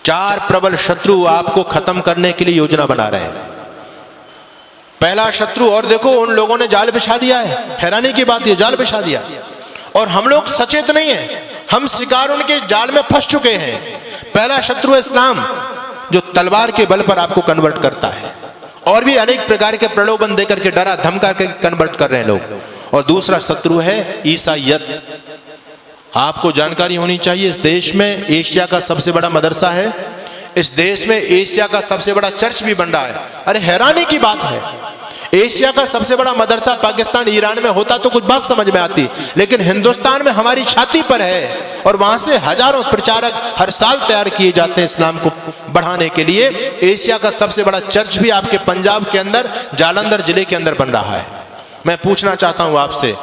चार प्रबल शत्रु आपको खत्म करने के लिए योजना बना रहे हैं। पहला शत्रु, और देखो उन लोगों ने जाल बिछा दिया है, हैरानी की बात ये, जाल बिछा दिया और हम लोग सचेत नहीं है, हम शिकार उनके जाल में फंस चुके हैं। पहला शत्रु है इस्लाम, जो तलवार के बल पर आपको कन्वर्ट करता है और भी अनेक प्रकार के प्रलोभन देकर के डरा धमका के कन्वर्ट कर रहे हैं लोग। और दूसरा शत्रु है ईसाईयत। आपको जानकारी होनी चाहिए, इस देश में एशिया का सबसे बड़ा मदरसा है, इस देश में एशिया का सबसे बड़ा चर्च भी बन रहा है। अरे हैरानी की बात है, एशिया का सबसे बड़ा मदरसा पाकिस्तान ईरान में होता तो कुछ बात समझ में आती, लेकिन हिंदुस्तान में हमारी छाती पर है और वहां से हजारों प्रचारक हर साल तैयार किए जाते हैं इस्लाम को बढ़ाने के लिए। एशिया का सबसे बड़ा चर्च भी आपके पंजाब के अंदर जालंधर जिले के अंदर बन रहा है। मैं पूछना चाहता हूं आपसे,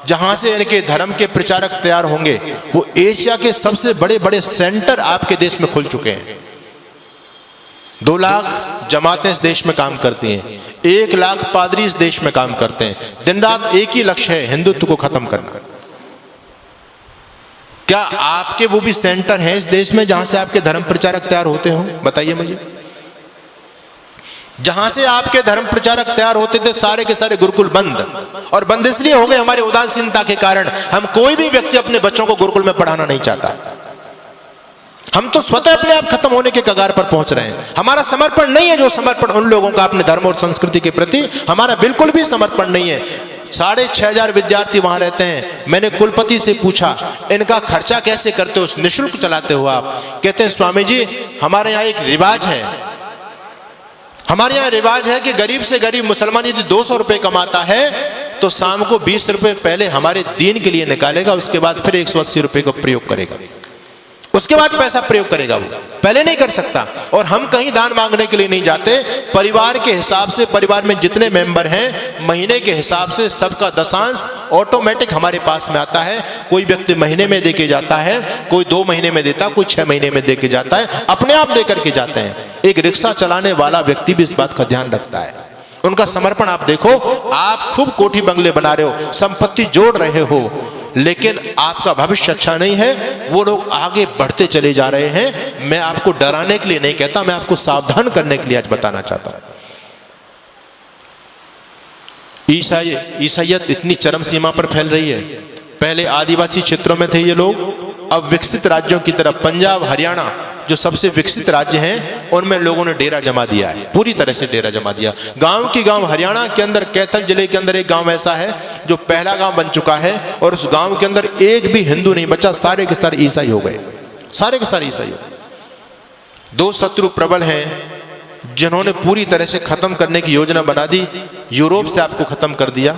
जहां से इनके धर्म के प्रचारक तैयार होंगे, वो एशिया के सबसे बड़े बड़े सेंटर आपके देश में खुल चुके हैं। 2 लाख जमातें इस देश में काम करती हैं, 1 लाख पादरी इस देश में काम करते हैं। दिन रात एक ही लक्ष्य है, हिंदुत्व को खत्म करना। क्या आपके वो भी सेंटर हैं इस देश में जहां से आपके धर्म प्रचारक तैयार होते हो? बताइए मुझे। जहां से आपके धर्म प्रचारक तैयार होते थे, सारे के सारे गुरुकुल बंद, और बंद इसलिए हो गए हमारी उदासीनता के कारण। हम कोई भी व्यक्ति अपने बच्चों को गुरुकुल में पढ़ाना नहीं चाहता। हम तो स्वतः अपने आप खत्म होने के कगार पर पहुंच रहे हैं। हमारा समर्पण नहीं है जो समर्पण उन लोगों का अपने धर्म और संस्कृति के प्रति, हमारा बिल्कुल भी समर्पण नहीं है। 6500 विद्यार्थी वहां रहते हैं। मैंने कुलपति से पूछा, इनका खर्चा कैसे करते हो, निःशुल्क चलाते हो आप? कहते हैं स्वामी जी, हमारे यहाँ एक रिवाज है, हमारे यहाँ रिवाज है कि गरीब से गरीब मुसलमान यदि 200 रुपए कमाता है तो शाम को 20 रुपए पहले हमारे दीन के लिए निकालेगा, उसके बाद फिर 180 रुपए का प्रयोग करेगा, उसके बाद पैसा प्रयोग करेगा, वो पहले नहीं कर सकता। और हम कहीं दान मांगने के लिए नहीं जाते, परिवार के हिसाब से, परिवार में जितने मेंबर हैं महीने के हिसाब से सबका दशांश ऑटोमेटिक हमारे पास में आता है। कोई व्यक्ति महीने में देके जाता है, कोई 2 महीने में देता, कोई 6 महीने में देके जाता है, अपने आप लेकर के जाते हैं। एक रिक्शा चलाने वाला व्यक्ति भी इस बात का ध्यान रखता है। उनका समर्पण आप देखो, आप खूब कोठी बंगले बना रहे हो, संपत्ति जोड़ रहे हो, लेकिन आपका भविष्य अच्छा नहीं है। वो लोग आगे बढ़ते चले जा रहे हैं। मैं आपको डराने के लिए नहीं कहता, मैं आपको सावधान करने के लिए आज बताना चाहता हूं। ईसाईयत इतनी चरम सीमा पर फैल रही है। पहले आदिवासी क्षेत्रों में थे ये लोग, अब विकसित राज्यों की तरफ, पंजाब हरियाणा जो सबसे विकसित राज्य हैं, उनमें लोगों ने डेरा जमा दिया है, पूरी तरह से डेरा जमा दिया। गांव की गांव हरियाणा के अंदर कैथल जिले के अंदर एक गांव ऐसा है जो पहला गांव बन चुका है, और उस गांव के अंदर एक भी हिंदू नहीं बचा, सारे के सारे ईसाई हो गए, सारे के सारे ईसाई हो गए। 2 शत्रु प्रबल हैं जिन्होंने पूरी तरह से खत्म करने की योजना बना दी। यूरोप से आपको खत्म कर दिया,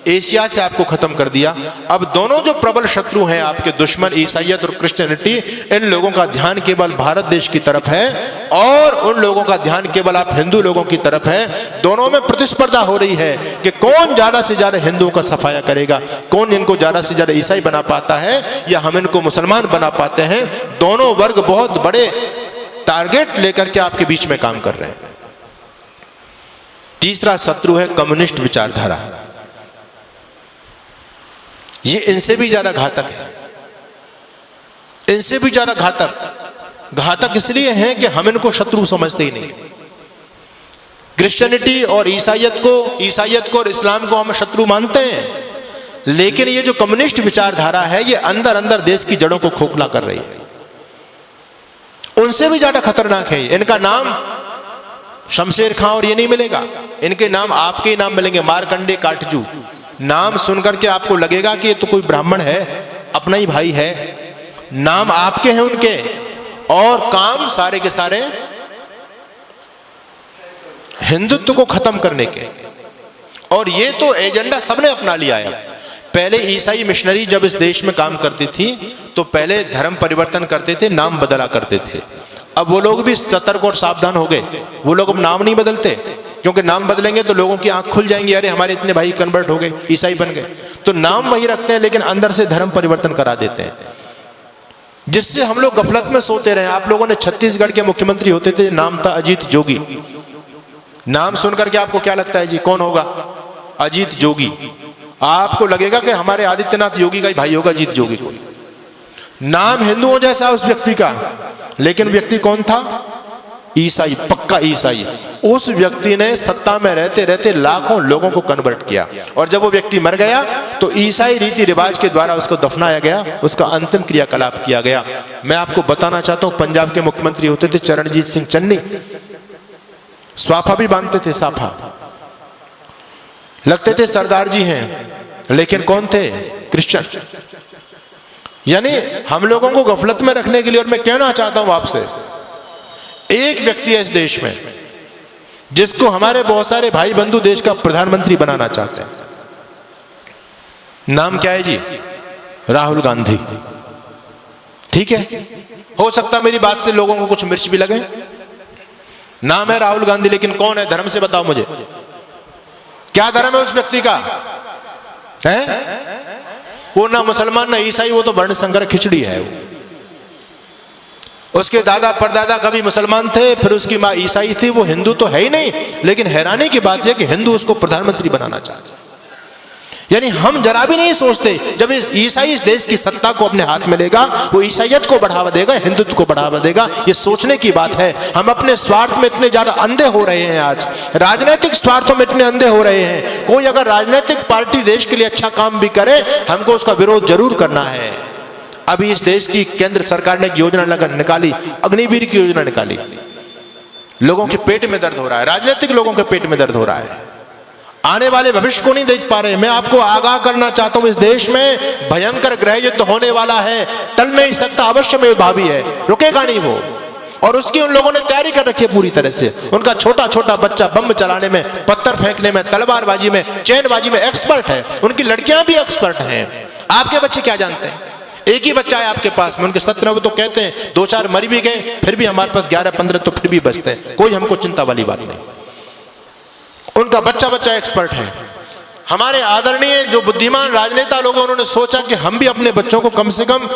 एशिया से आपको खत्म कर दिया। अब दोनों जो प्रबल शत्रु हैं आपके दुश्मन, ईसाईयत और क्रिश्चियनिटी, इन लोगों का ध्यान केवल भारत देश की तरफ है और उन लोगों का ध्यान केवल आप हिंदू लोगों की तरफ है। दोनों में प्रतिस्पर्धा हो रही है कि कौन ज्यादा से ज्यादा हिंदुओं का सफाया करेगा, कौन इनको ज्यादा से ज्यादा ईसाई बना पाता है या हम इनको मुसलमान बना पाते हैं। दोनों वर्ग बहुत बड़े टारगेट लेकर के आपके बीच में काम कर रहे हैं। तीसरा शत्रु है कम्युनिस्ट विचारधारा। ये इनसे भी ज्यादा घातक है, इनसे भी ज्यादा घातक इसलिए है कि हम इनको शत्रु समझते ही नहीं। क्रिश्चियनिटी और ईसाईयत को और इस्लाम को हम शत्रु मानते हैं, लेकिन ये जो कम्युनिस्ट विचारधारा है ये अंदर अंदर देश की जड़ों को खोखला कर रही है। उनसे भी ज्यादा खतरनाक है। इनका नाम शमशेर खां और ये नहीं मिलेगा, इनके नाम आपके ही नाम मिलेंगे, मारकंडे काटजू। नाम सुनकर के आपको लगेगा कि ये तो कोई ब्राह्मण है, अपना ही भाई है। नाम आपके हैं उनके, और काम सारे के सारे हिंदुत्व को खत्म करने के। और ये तो एजेंडा सबने अपना लिया है। पहले ईसाई मिशनरी जब इस देश में काम करती थी तो पहले धर्म परिवर्तन करते थे, नाम बदला करते थे। अब वो लोग भी सतर्क और सावधान हो गए। वो लोग अब नाम नहीं बदलते, क्योंकि नाम बदलेंगे तो लोगों की आंख खुल जाएंगी, अरे हमारे इतने भाई कन्वर्ट हो गए, ईसाई बन गए। तो नाम वही रखते हैं लेकिन अंदर से धर्म परिवर्तन करा देते हैं, जिससे हम लोग गफलत में सोते रहे। आप लोगों ने छत्तीसगढ़ के मुख्यमंत्री होते थे, नाम था अजीत जोगी। नाम सुनकर के आपको क्या लगता है जी, कौन होगा? अजीत जोगी। आपको लगेगा कि हमारे आदित्यनाथ योगी का ही भाई होगा अजीत जोगी को। नाम हिंदुओं जैसा उस व्यक्ति का, लेकिन व्यक्ति कौन था? ईसाई, पक्का ईसाई। उस व्यक्ति ने सत्ता में रहते रहते लाखों लोगों को कन्वर्ट किया, और जब वो व्यक्ति मर गया तो ईसाई रीति रिवाज के द्वारा उसको दफनाया गया, उसका अंतिम क्रियाकलाप किया गया। मैं आपको बताना चाहता हूं, पंजाब के मुख्यमंत्री होते थे चरणजीत सिंह चन्नी, स्वाफा भी बांधते थे, साफा लगते थे, सरदार जी हैं, लेकिन कौन थे? क्रिश्चियन। यानी हम लोगों को गफलत में रखने के लिए, और मैं कहना चाहता हूं आपसे, एक व्यक्ति है इस देश में जिसको हमारे बहुत सारे भाई बंधु देश का प्रधानमंत्री बनाना चाहते हैं। नाम क्या है जी? राहुल गांधी। ठीक है, हो सकता मेरी बात से लोगों को कुछ मिर्च भी लगे। नाम है राहुल गांधी, लेकिन कौन है? धर्म से बताओ मुझे, क्या धर्म है उस व्यक्ति का? है वो ना मुसलमान ना ईसाई, वो तो वर्ण संकर खिचड़ी है। उसके दादा परदादा कभी मुसलमान थे, फिर उसकी मां ईसाई थी, वो हिंदू तो है ही नहीं। लेकिन हैरानी की बात है कि हिंदू उसको प्रधानमंत्री बनाना चाहते हैं। यानी हम जरा भी नहीं सोचते, जब इस ईसाई इस देश की सत्ता को अपने हाथ में लेगा, वो ईसाइयत को बढ़ावा देगा, हिंदुत्व को बढ़ावा देगा। ये सोचने की बात है। हम अपने स्वार्थ में इतने ज्यादा अंधे हो रहे हैं, आज राजनीतिक स्वार्थों में इतने अंधे हो रहे हैं। कोई अगर राजनीतिक पार्टी देश के लिए अच्छा काम भी करे, हमको उसका विरोध जरूर करना है। अभी इस देश की केंद्र सरकार ने एक योजना निकाली, अग्निवीर की योजना निकाली। लोगों के पेट में दर्द हो रहा है, राजनीतिक लोगों के पेट में दर्द हो रहा है, आने वाले भविष्य को नहीं देख पा रहे। मैं आपको आगाह करना चाहता हूं, इस देश में भयंकर गृह युद्ध होने वाला है, टल नहीं सकता, अवश्य में भावी है, रुकेगा नहीं वो। और उसकी उन लोगों ने तैयारी कर रखी है पूरी तरह से। उनका छोटा छोटा बच्चा बम चलाने में, पत्थर फेंकने में, तलवारबाजी में, चैनबाजी में एक्सपर्ट है। उनकी लड़कियां भी एक्सपर्ट हैं। आपके बच्चे क्या जानते हैं? एक ही बच्चा है आपके पास में, उनके 17 वो तो कहते हैं 2-4 मर भी गए, फिर भी हमारे पास 11-15 तो फिर भी बचते हैं। कोई हमको चिंता वाली बात नहीं। उनका बच्चा बच्चा एक्सपर्ट है। हमारे आदरणीय जो बुद्धिमान राजनेता लोग, उन्होंने सोचा कि हम भी अपने बच्चों को कम से कम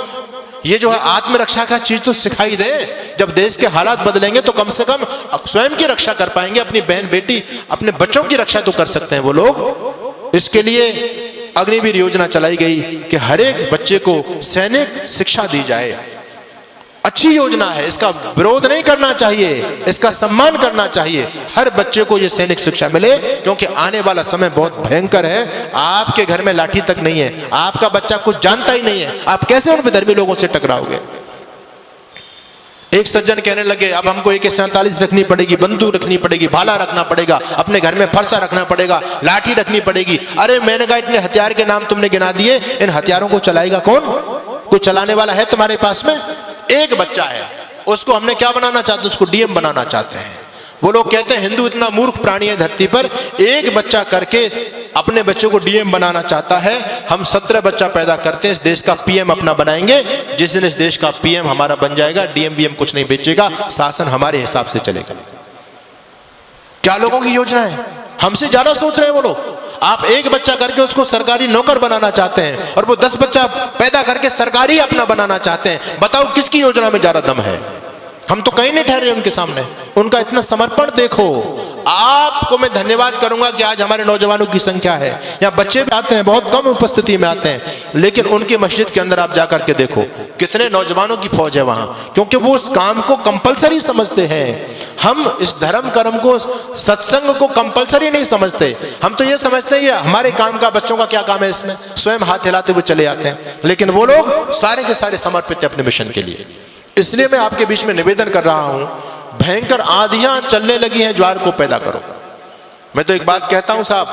ये जो है आत्मरक्षा का चीज तो सिखाई दे। जब देश के हालात बदलेंगे तो कम से कम स्वयं की रक्षा कर पाएंगे, अपनी बहन बेटी अपने बच्चों की रक्षा तो कर सकते हैं वो लोग। इसके लिए अग्निवीर योजना चलाई गई कि हर एक बच्चे को सैनिक शिक्षा दी जाए। अच्छी योजना है, इसका विरोध नहीं करना चाहिए, इसका सम्मान करना चाहिए। हर बच्चे को ये सैनिक शिक्षा मिले, क्योंकि आने वाला समय बहुत भयंकर है। आपके घर में लाठी तक नहीं है, आपका बच्चा कुछ जानता ही नहीं है, आप कैसे उन विधर्मी लोगों से टकराओगे? एक सज्जन कहने लगे, अब हमको AK-47 रखनी पड़ेगी, बंदूक रखनी पड़ेगी, भाला रखना पड़ेगा, अपने घर में फरसा रखना पड़ेगा, लाठी रखनी पड़ेगी। अरे मैंने कहा, इतने हथियार के नाम तुमने गिना दिए, इन हथियारों को चलाएगा कौन? कोई चलाने वाला है तुम्हारे पास में? एक बच्चा है, उसको हमने क्या बनाना चाहते हैं? उसको DM बनाना चाहते हैं। वो लोग कहते हैं हिंदू इतना मूर्ख प्राणी है धरती पर, एक बच्चा करके अपने बच्चों को DM बनाना चाहता है। हम 17 बच्चा पैदा करते हैं, इस देश का PM अपना बनाएंगे। जिस दिन इस देश का PM हमारा बन जाएगा, DM कुछ नहीं बेचेगा, शासन हमारे हिसाब से चलेगा। क्या लोगों की योजना है? हमसे ज्यादा सोच रहे हैं वो लोग। आप एक बच्चा करके उसको सरकारी नौकर बनाना चाहते हैं, और वो 10 बच्चा पैदा करके सरकारी अपना बनाना चाहते हैं। बताओ किसकी योजना में ज्यादा दम है? हम तो कहीं नहीं ठहरे उनके सामने। उनका इतना समर्पण देखो। आपको मैं धन्यवाद करूंगा कि आज हमारे नौजवानों की संख्या है, यहाँ बच्चे भी आते हैं, बहुत कम उपस्थिति में आते हैं, लेकिन उनकी मस्जिद के अंदर आप जाकर के देखो कितने नौजवानों की फौज है वहां, क्योंकि वो उस काम को कंपलसरी समझते हैं। हम इस धर्म कर्म को, सत्संग को कंपलसरी नहीं समझते। हम तो ये समझते हैं ये हमारे काम का, बच्चों का क्या काम है इसमें, स्वयं हाथ हिलाते हुए चले आते हैं। लेकिन वो लोग सारे के सारे समर्पित है अपने मिशन के लिए। इसलिए मैं आपके बीच में निवेदन कर रहा हूं, भयंकर आंधियां चलने लगी हैं, ज्वार को पैदा करो। मैं तो एक बात कहता हूं साहब,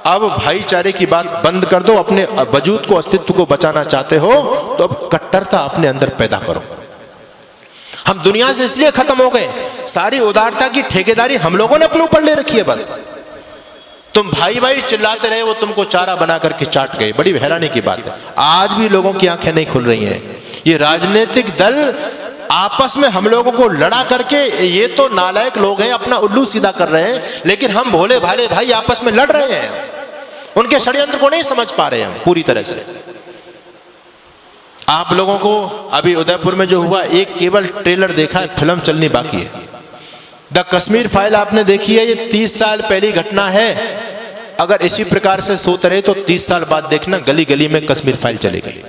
अब भाईचारे की बात बंद कर दो। अपने वजूद को, अस्तित्व को बचाना चाहते हो तो अब कट्टरता अपने अंदर पैदा करो। हम दुनिया से इसलिए खत्म हो गए, सारी उदारता की ठेकेदारी हम लोगों ने अपने ऊपर ले रखी है। बस तुम भाई भाई चिल्लाते रहे, वो तुमको चारा बना करके चाट गए। बड़ी हैरानी की बात है, आज भी लोगों की आंखें नहीं खुल रही हैं। ये राजनीतिक दल आपस में हम लोगों को लड़ा करके, ये तो नालायक लोग हैं, अपना उल्लू सीधा कर रहे हैं, लेकिन हम भोले भाले भाई आपस में लड़ रहे हैं। उनके षड्यंत्र को नहीं समझ पा रहे हैं पूरी तरह से। आप लोगों को अभी उदयपुर में जो हुआ, एक केवल ट्रेलर देखा है, फिल्म चलनी बाकी है। द कश्मीर फाइल आपने देखी है, ये 30 साल पहली घटना है। अगर इसी प्रकार से सोते रहे तो 30 साल बाद देखना गली गली में कश्मीर फाइल चलेगी।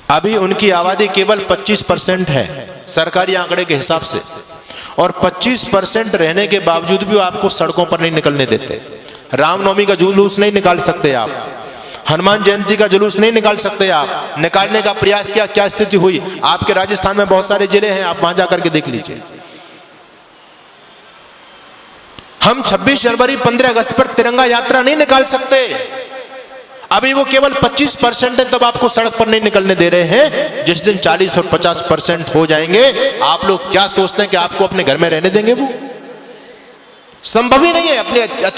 अभी उनकी आबादी केवल 25% है सरकारी आंकड़े के हिसाब से, और 25% रहने के बावजूद भी वो आपको सड़कों पर नहीं निकलने देते। रामनवमी का जुलूस नहीं निकाल सकते आप, हनुमान जयंती का जुलूस नहीं निकाल सकते आप। निकालने का प्रयास किया, क्या स्थिति हुई? आपके राजस्थान में बहुत सारे जिले हैं, आप वहां जाकर के देख लीजिए। हम 26 जनवरी 15 अगस्त पर तिरंगा यात्रा नहीं निकाल सकते। अभी वो केवल 25% है, तब आपको सड़क पर नहीं निकलने दे रहे हैं। जिस दिन 40 और 50% हो जाएंगे, आप लोग क्या सोचते हैं कि आपको अपने घर में रहने देंगे? वो संभव ही नहीं है। अपने अति